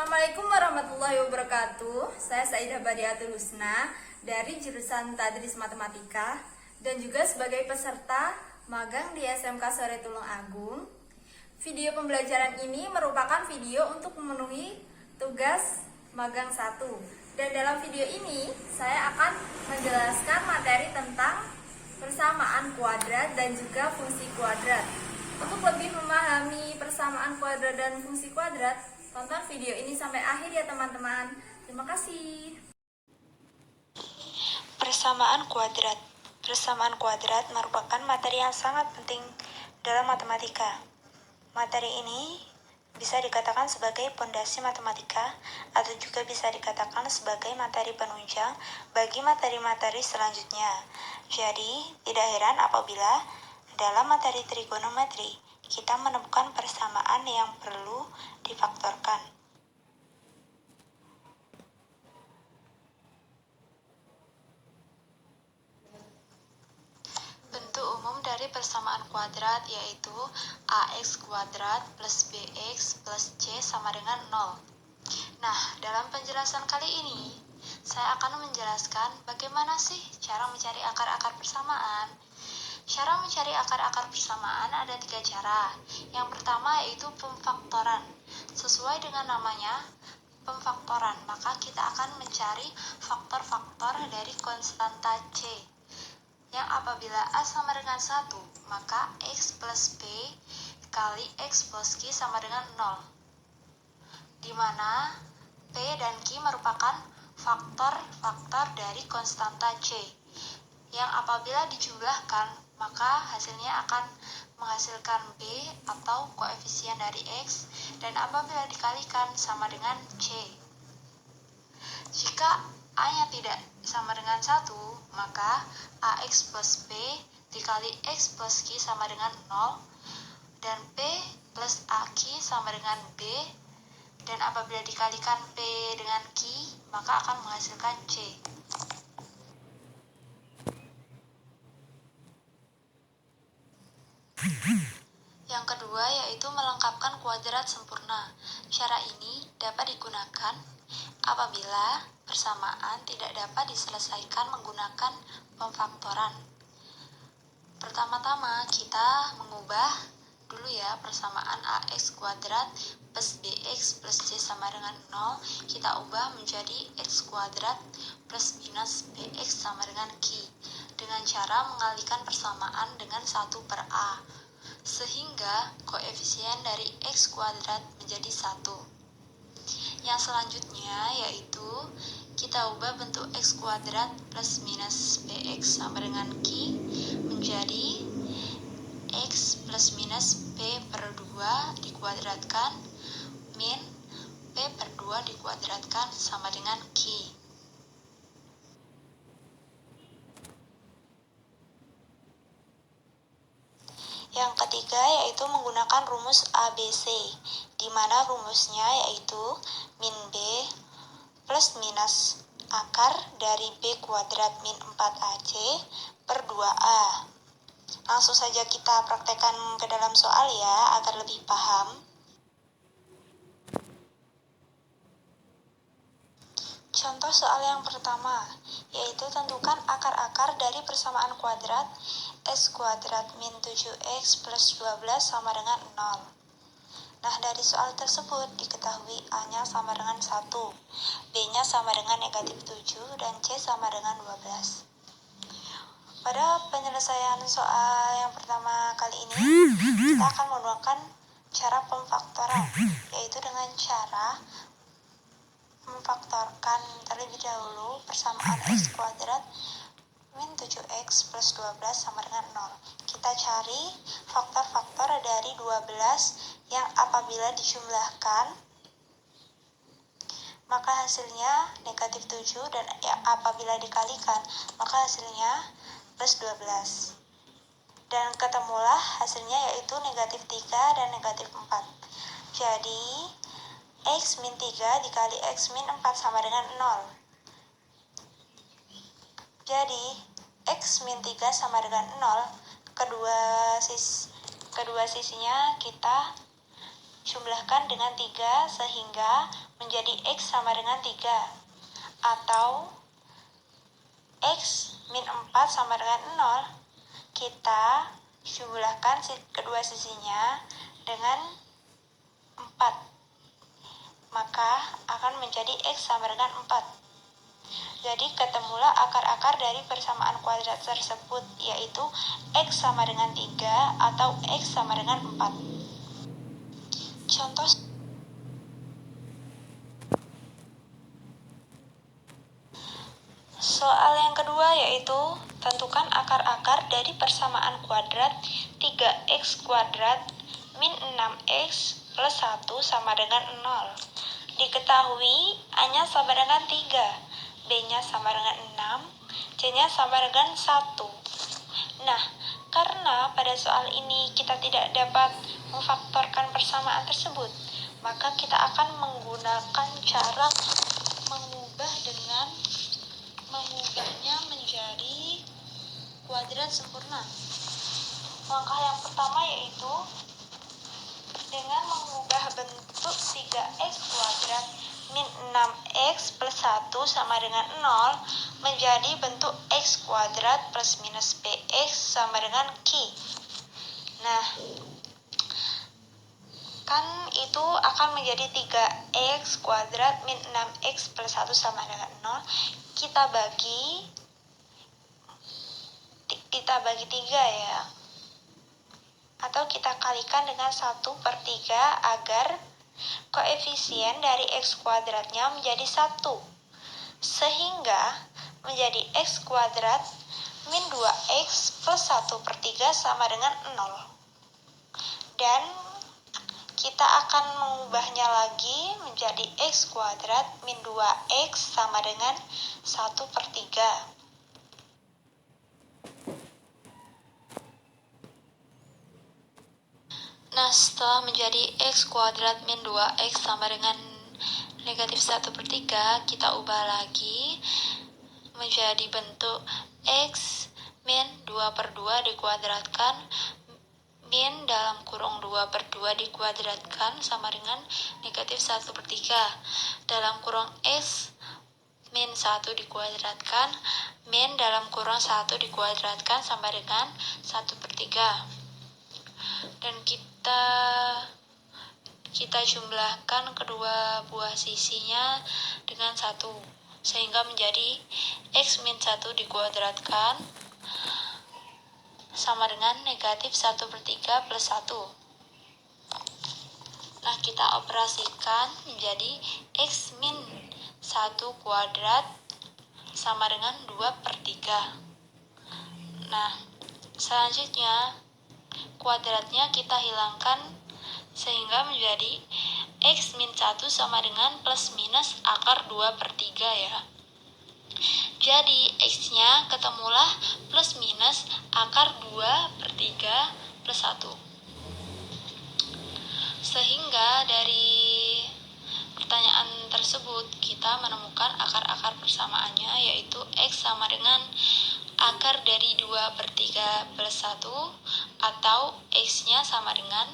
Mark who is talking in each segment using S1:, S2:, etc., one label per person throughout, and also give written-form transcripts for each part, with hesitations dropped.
S1: Assalamualaikum warahmatullahi wabarakatuh. Saya Saidah Badiatul Husna dari jurusan Tadris Matematika dan juga sebagai peserta magang di SMK Sore Tulung Agung. Video pembelajaran ini merupakan video untuk memenuhi tugas magang 1. Dan dalam video ini saya akan menjelaskan materi tentang persamaan kuadrat dan juga fungsi kuadrat. Untuk lebih memahami persamaan kuadrat dan fungsi kuadrat, tonton video ini sampai akhir ya teman-teman. Terima kasih.
S2: Persamaan kuadrat. Persamaan kuadrat merupakan materi yang sangat penting dalam matematika. Materi ini bisa dikatakan sebagai pondasi matematika atau juga bisa dikatakan sebagai materi penunjang bagi materi-materi selanjutnya. Jadi, tidak heran apabila dalam materi trigonometri kita menemukan persamaan yang perlu difaktorkan. Bentuk umum dari persamaan kuadrat yaitu ax kuadrat plus bx plus c sama dengan 0. Nah, dalam penjelasan kali ini, saya akan menjelaskan bagaimana sih cara mencari akar-akar persamaan. Cara mencari akar-akar persamaan ada 3 cara. Yang pertama yaitu pemfaktoran. Sesuai dengan namanya, pemfaktoran, maka kita akan mencari faktor-faktor dari konstanta c. Yang apabila A sama dengan 1, maka X plus B kali X plus Q sama dengan 0. Di mana P dan Q merupakan faktor-faktor dari konstanta C. Yang apabila dijumlahkan, maka hasilnya akan menghasilkan B atau koefisien dari X, dan apabila dikalikan sama dengan C. Jika A-nya tidak sama dengan 1, maka AX plus B dikali X plus Q sama dengan 0, dan P plus AQ sama dengan B, dan apabila dikalikan P dengan Q, maka akan menghasilkan C. Yang kedua yaitu melengkapkan kuadrat sempurna. Cara ini dapat digunakan apabila persamaan tidak dapat diselesaikan menggunakan pemfaktoran. Pertama-tama kita mengubah dulu ya persamaan ax kuadrat plus bx plus c sama dengan 0, kita ubah menjadi x kuadrat plus minus bx sama dengan q dengan cara mengalihkan persamaan dengan 1 per a, sehingga koefisien dari x kuadrat menjadi 1. Yang selanjutnya yaitu kita ubah bentuk x kuadrat plus minus bx sama dengan q menjadi x plus minus p per 2 dikuadratkan min p per 2 dikuadratkan sama dengan q. Yang ketiga yaitu menggunakan rumus ABC, di mana rumusnya yaitu min B plus minus akar dari B kuadrat min 4AC per 2A. Langsung saja kita praktekkan ke dalam soal ya, agar lebih paham. Contoh soal yang pertama, yaitu tentukan akar-akar dari persamaan kuadrat x kuadrat min 7x plus 12 sama dengan 0. Nah, dari soal tersebut diketahui A-nya sama dengan 1, B-nya sama dengan negatif 7, dan C sama dengan 12. Pada penyelesaian soal yang pertama kali ini, kita akan menggunakan cara pemfaktoran, yaitu dengan cara memfaktorkan terlebih dahulu persamaan x kuadrat min 7x plus 12 sama dengan 0. Kita cari faktor-faktor dari 12 yang apabila dijumlahkan maka hasilnya negatif 7, dan apabila dikalikan maka hasilnya plus 12. Dan ketemulah hasilnya yaitu negatif 3 dan negatif 4. Jadi x min 3 dikali x min 4 sama dengan 0. Jadi, x min 3 sama dengan 0, kedua sisinya kita jumlahkan dengan 3 sehingga menjadi X sama dengan 3. Atau X min 4 sama dengan 0. Kita jumlahkan kedua sisinya dengan 4. Maka akan menjadi X sama dengan 4. Jadi ketemulah akar-akar dari persamaan kuadrat tersebut, yaitu X sama dengan 3 atau X sama dengan 4. Contoh soal yang kedua yaitu tentukan akar-akar dari persamaan kuadrat 3x kuadrat min 6x plus 1 sama dengan 0. Diketahui A-nya sama dengan 3, B-nya sama dengan 6, C-nya sama dengan 1. Nah, karena pada soal ini kita tidak dapat memfaktorkan persamaan tersebut, maka kita akan menggunakan cara mengubahnya menjadi kuadrat sempurna. Langkah yang pertama yaitu dengan mengubah bentuk 3x kuadrat min 6x plus 1 sama dengan 0 menjadi bentuk x kuadrat plus minus bx sama dengan q. Nah, kan itu akan menjadi 3x kuadrat min 6x plus 1 sama dengan 0. Kita bagi 3 ya. Atau kita kalikan dengan 1/3 agar koefisien dari x kuadratnya menjadi 1. Sehingga menjadi x kuadrat min 2x plus 1/3 sama dengan 0. Dan kita akan mengubahnya lagi menjadi x kuadrat min 2x sama dengan 1/3. Nah, setelah menjadi x kuadrat min 2x sama dengan negatif 1/3, kita ubah lagi menjadi bentuk x min 2/2 dikuadratkan min dalam kurung 2/2 dikuadratkan sama dengan negatif 1/3. Dalam kurung x min 1 dikuadratkan min dalam kurung 1 dikuadratkan sama dengan 1/3. Dan kita jumlahkan kedua buah sisinya dengan 1 sehingga menjadi x min 1 dikuadratkan sama dengan negatif 1/3 plus 1. Nah, kita operasikan menjadi x min 1 kuadrat sama dengan 2/3. Nah, selanjutnya kuadratnya kita hilangkan sehingga menjadi x min 1 sama dengan plus minus akar 2/3 ya. Jadi x-nya ketemulah plus minus akar 2/3 plus 1. Sehingga dari pertanyaan tersebut kita menemukan akar-akar persamaannya, yaitu x sama dengan akar dari 2/3 plus 1 atau x-nya sama dengan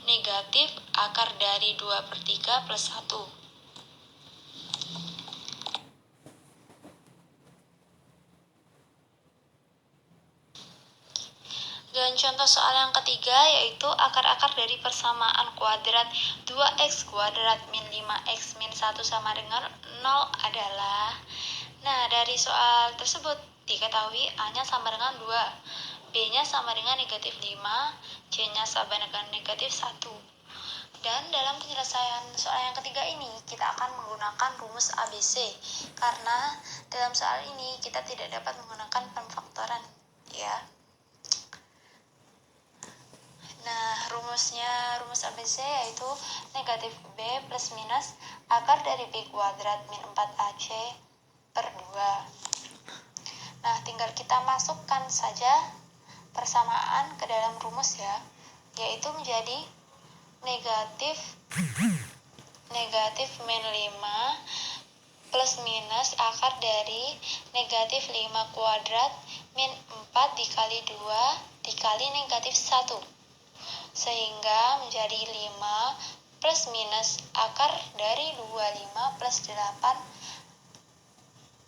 S2: negatif akar dari 2/3 plus 1. Dan contoh soal yang ketiga yaitu akar-akar dari persamaan kuadrat 2x kuadrat min 5x min 1 sama dengan 0 adalah. Nah, dari soal tersebut diketahui A-nya sama dengan 2, B-nya sama dengan negatif 5, C-nya sama dengan negatif 1. Dan dalam penyelesaian soal yang ketiga ini, kita akan menggunakan rumus ABC, karena dalam soal ini kita tidak dapat menggunakan pemfaktoran, ya. Nah, rumus ABC yaitu negatif B plus minus akar dari B kuadrat min 4AC per 2. Nah, tinggal kita masukkan saja persamaan ke dalam rumus ya, yaitu menjadi negatif min 5 plus minus akar dari negatif 5 kuadrat min 4 dikali 2 dikali negatif 1. Sehingga menjadi 5 plus minus akar dari 25 plus 8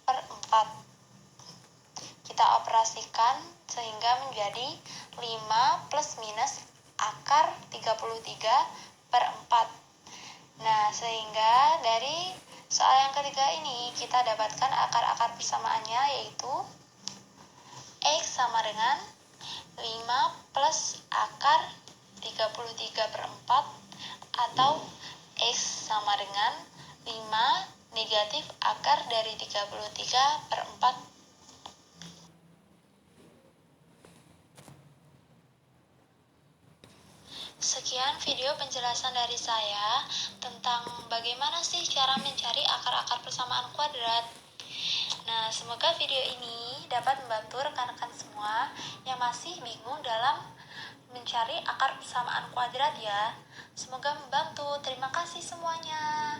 S2: per 4. Kita operasikan sehingga menjadi 5 plus minus akar 33 per 4. Nah, sehingga dari soal yang ketiga ini kita dapatkan akar-akar persamaannya, yaitu X sama dengan 5 plus akar 33 per 4 atau X sama dengan 5 negatif akar dari 33 per 4. Sekian video penjelasan dari saya tentang bagaimana sih cara mencari akar-akar persamaan kuadrat. Nah, semoga video ini dapat membantu rekan-rekan semua yang masih bingung dalam mencari akar persamaan kuadrat ya. Semoga membantu. Terima kasih semuanya.